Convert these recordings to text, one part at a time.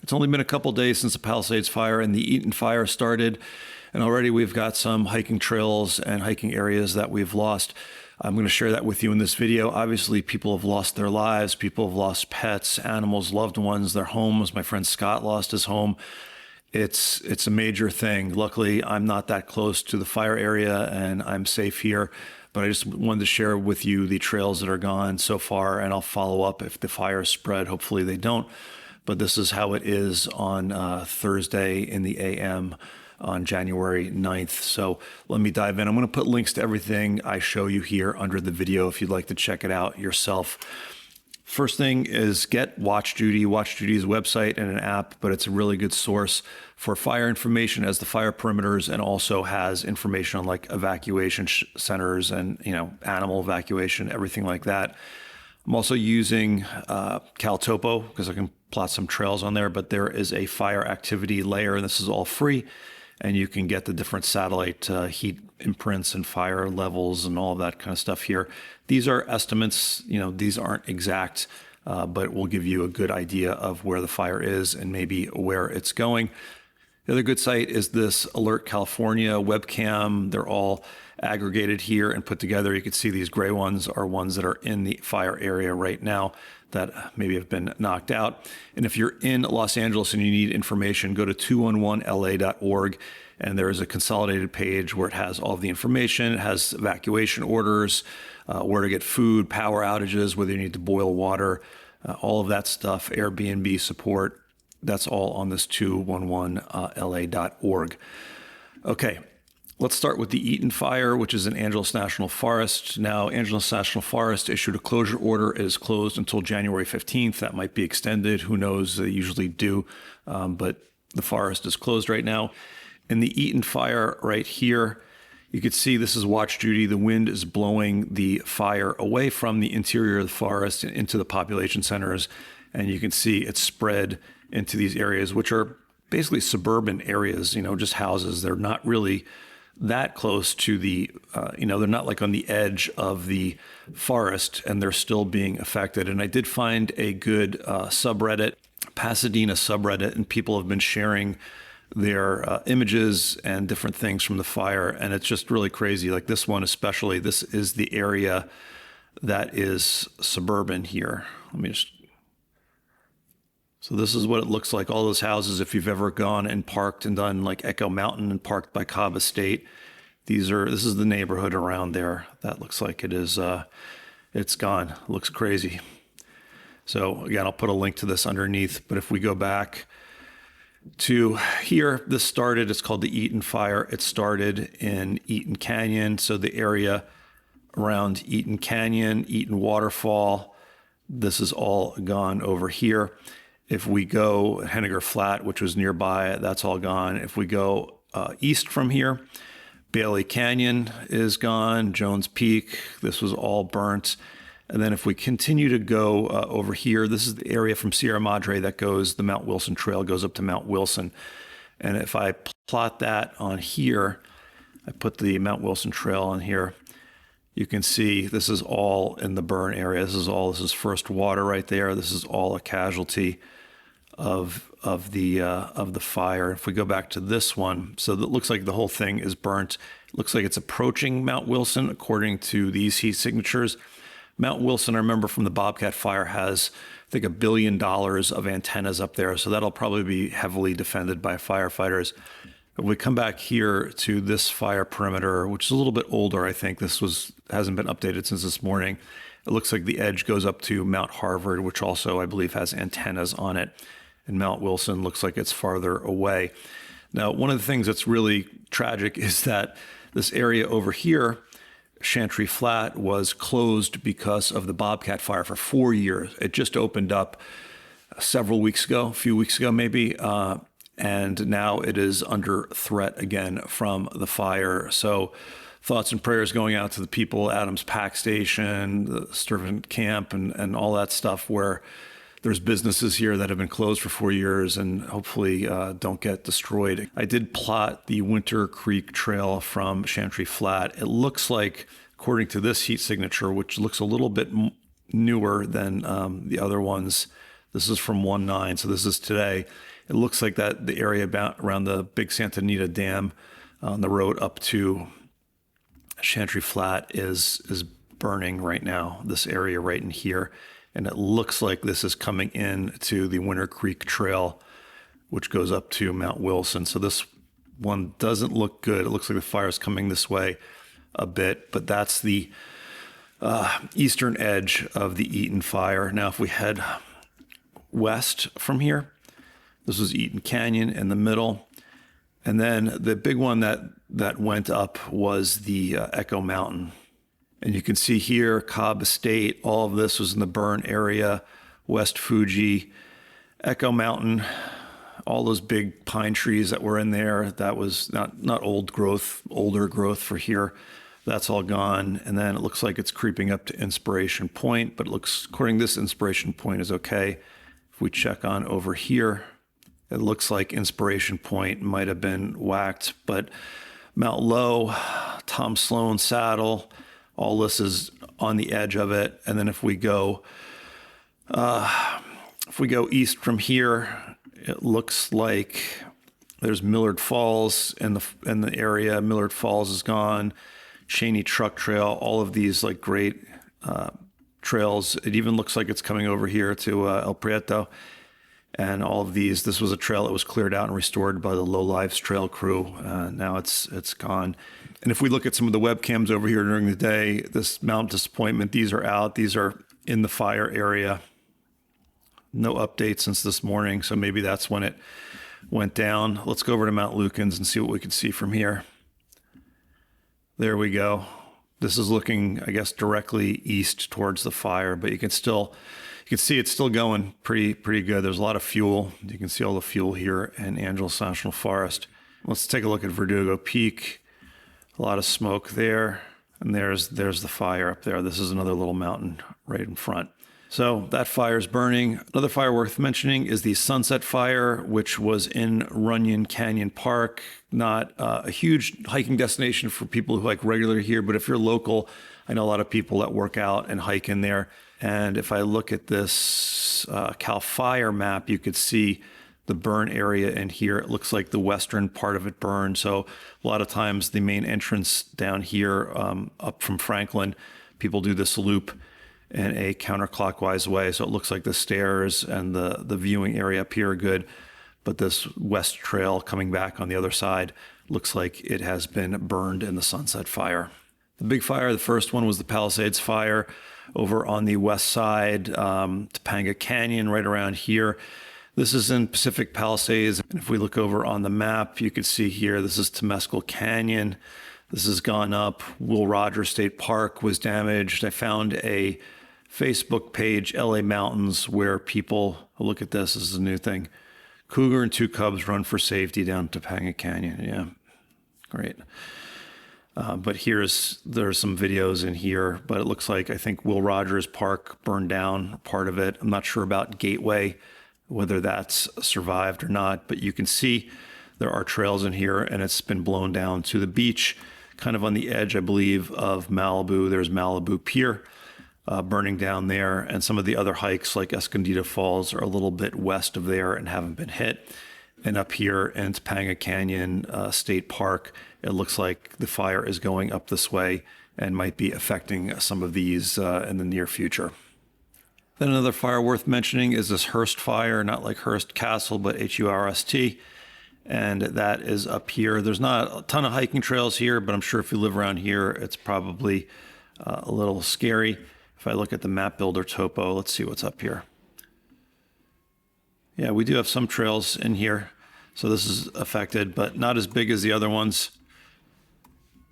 It's only been a couple days since the Palisades fire and the Eaton fire started, and already we've got some hiking trails and hiking areas that we've lost. I'm going to share that with you in this video. Obviously, people have lost their lives, people have lost pets, animals, loved ones, their homes. My friend Scott lost his home. It's a major thing. Luckily, I'm not that close to the fire area and I'm safe here, but I just wanted to share with you the trails that are gone so far, and I'll follow up if the fires spread. Hopefully they don't. But this is how it is on Thursday in the AM on January 9th. So let me dive in. I'm going to put links to everything I show you here under the video if you'd like to check it out yourself. First thing is get Watch Duty. Watch Duty's website and an app, but it's a really good source for fire information as the fire perimeters, and also has information on like evacuation centers and animal evacuation, everything like that. I'm also using CalTopo because I can plot some trails on there, but there is a fire activity layer, and this is all free, and you can get the different satellite heat imprints and fire levels and all of that kind of stuff here. These are estimates, these aren't exact, but it will give you a good idea of where the fire is and maybe where it's going. The other good site is this Alert California webcam. They're all aggregated here and put together. You can see these gray ones are ones that are in the fire area right now that maybe have been knocked out. And if you're in Los Angeles and you need information, go to 211la.org, and there is a consolidated page where it has all of the information. It has evacuation orders, where to get food, power outages, whether you need to boil water, all of that stuff, Airbnb support. That's all on this 211la.org. Okay. Let's start with the Eaton fire, which is in Angeles National Forest. Now, Angeles National Forest issued a closure order. It is closed until January 15th. That might be extended. Who knows? They usually do. But the forest is closed right now. In the Eaton fire right here, you can see this is Watch Duty. The wind is blowing the fire away from the interior of the forest and into the population centers. And you can see it's spread into these areas, which are basically suburban areas, just houses. They're not really that close to the, they're not like on the edge of the forest, and they're still being affected. And I did find a good subreddit, Pasadena subreddit, and people have been sharing their images and different things from the fire. And it's just really crazy. Like this one, especially, this is the area that is suburban here. So this is what it looks like, all those houses. If you've ever gone and parked and done like Echo Mountain and parked by Cobb Estate, this is the neighborhood around there. That looks like it is, it's gone. It looks crazy. So again, I'll put a link to this underneath, but if we go back to here, this started, it's called the Eaton fire. It started in Eaton Canyon. So the area around Eaton Canyon, Eaton Waterfall, this is all gone over here. If we go Henniger Flat, which was nearby, that's all gone. If we go east from here, Bailey Canyon is gone, Jones Peak, this was all burnt. And then if we continue to go over here, this is the area from Sierra Madre that goes, the Mount Wilson Trail goes up to Mount Wilson. And if I plot that on here, I put the Mount Wilson Trail on here, you can see this is all in the burn area. This is first water right there. This is all a casualty of the fire. If we go back to this one, so it looks like the whole thing is burnt. It looks like it's approaching Mount Wilson according to these heat signatures. Mount Wilson, I remember from the Bobcat fire, has I think $1 billion of antennas up there, so that'll probably be heavily defended by firefighters. If we come back here to this fire perimeter, which is a little bit older, I think hasn't been updated since this morning. It looks like the edge goes up to Mount Harvard, which also I believe has antennas on it. And Mount Wilson looks like it's farther away. Now, one of the things that's really tragic is that this area over here, Chantry Flat, was closed because of the Bobcat fire for 4 years. It just opened up a few weeks ago maybe, and now it is under threat again from the fire. So thoughts and prayers going out to the people, Adams Pack Station, the Sturtevant Camp, and all that stuff, where there's businesses here that have been closed for 4 years and hopefully don't get destroyed. I did plot the Winter Creek Trail from Chantry Flat. It looks like, according to this heat signature, which looks a little bit newer than the other ones, This is from 1/9, so this is today. It looks like that the area around the Big Santa Anita Dam on the road up to Chantry Flat is burning right now, this area right in here. And it looks like this is coming in to the Winter Creek Trail, which goes up to Mount Wilson. So this one doesn't look good. It looks like the fire is coming this way a bit, but that's the eastern edge of the Eaton fire. Now, if we head west from here, this was Eaton Canyon in the middle. And then the big one that went up was the Echo Mountain. And you can see here, Cobb Estate, all of this was in the burn area, West Fuji, Echo Mountain, all those big pine trees that were in there. That was not old growth, older growth for here. That's all gone. And then it looks like it's creeping up to Inspiration Point, but it looks, according to this, Inspiration Point is okay. If we check on over here, it looks like Inspiration Point might have been whacked, but Mount Low, Tom Sloan Saddle, all this is on the edge of it. And then if we go east from here, it looks like there's Millard Falls in the area. Millard Falls is gone. Cheney Truck Trail, all of these like great trails. It even looks like it's coming over here to El Prieto. And all of these, this was a trail that was cleared out and restored by the Low Lives Trail crew. Now it's gone. And if we look at some of the webcams over here during the day, this Mount Disappointment, these are out. These are in the fire area. No update since this morning, so maybe that's when it went down. Let's go over to Mount Lukens and see what we can see from here. There we go. This is looking, I guess, directly east towards the fire, but you can see it's still going pretty good. There's a lot of fuel. You can see all the fuel here in Angeles National Forest. Let's take a look at Verdugo Peak. A lot of smoke there. And there's the fire up there. This is another little mountain right in front. So that fire is burning. Another fire worth mentioning is the Sunset Fire, which was in Runyon Canyon Park. Not a huge hiking destination for people who hike regularly here, but if you're local, I know a lot of people that work out and hike in there. And if I look at this CAL FIRE map, you could see the burn area in here. It looks like the western part of it burned. So a lot of times the main entrance down here up from Franklin, people do this loop in a counterclockwise way. So it looks like the stairs and the viewing area up here are good. But this west trail coming back on the other side looks like it has been burned in the Sunset Fire. The big fire, the first one was the Palisades Fire over on the west side, Topanga Canyon right around here. This is in Pacific Palisades. And if we look over on the map, you can see here, this is Temescal Canyon. This has gone up. Will Rogers State Park was damaged. I found a Facebook page, LA Mountains, where people, oh, look at this is a new thing. Cougar and 2 cubs run for safety down Topanga Canyon. Yeah, great. But there's some videos in here, but it looks like I think Will Rogers Park burned down part of it. I'm not sure about Gateway, whether that's survived or not, but you can see there are trails in here and it's been blown down to the beach, kind of on the edge, I believe, of Malibu. There's Malibu Pier burning down there, and some of the other hikes like Escondido Falls are a little bit west of there and haven't been hit. And up here in Topanga Canyon State Park, it looks like the fire is going up this way and might be affecting some of these in the near future. Then another fire worth mentioning is this Hearst Fire, not like Hearst Castle, but H-U-R-S-T. And that is up here. There's not a ton of hiking trails here, but I'm sure if you live around here, it's probably a little scary. If I look at the map builder topo, let's see what's up here. Yeah, we do have some trails in here. So this is affected, but not as big as the other ones.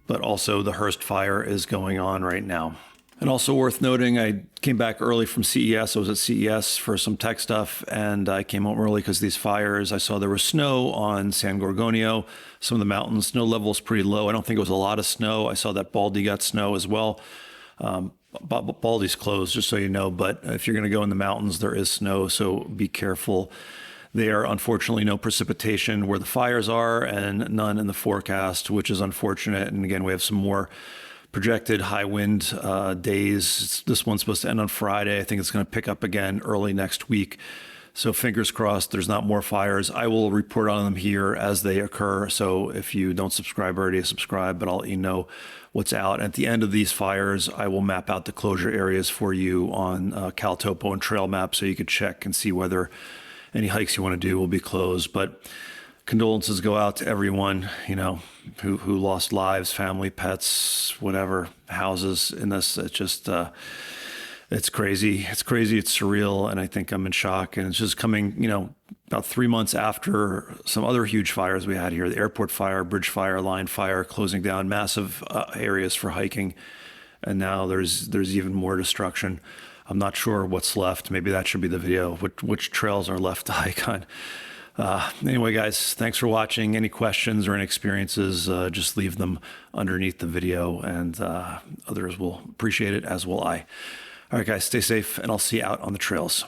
But also the Hearst Fire is going on right now. And also worth noting, I came back early from CES. I was at CES for some tech stuff, and I came home early because these fires. I saw there was snow on San Gorgonio, some of the mountains. Snow level is pretty low. I don't think it was a lot of snow. I saw that Baldy got snow as well. Baldy's closed, just so you know, but if you're going to go in the mountains, there is snow, so be careful. There, unfortunately, no precipitation where the fires are and none in the forecast, which is unfortunate. And again, we have some more projected high wind days. This one's supposed to end on Friday. I think it's going to pick up again early next week. So fingers crossed there's not more fires. I will report on them here as they occur. So if you don't subscribe already, subscribe, but I'll let you know what's out. At the end of these fires, I will map out the closure areas for you on CalTopo and Trail Map so you could check and see whether any hikes you want to do will be closed. But condolences go out to everyone, who lost lives, family, pets, whatever, houses in this. It's just... it's crazy. It's crazy. It's surreal. And I think I'm in shock. And it's just coming, about 3 months after some other huge fires we had here, the airport fire, bridge fire, line fire, closing down massive areas for hiking. And now there's even more destruction. I'm not sure what's left. Maybe that should be the video, which trails are left to hike on. Anyway, guys, thanks for watching. Any questions or any experiences, just leave them underneath the video, and others will appreciate it, as will I. All right, guys, stay safe, and I'll see you out on the trails.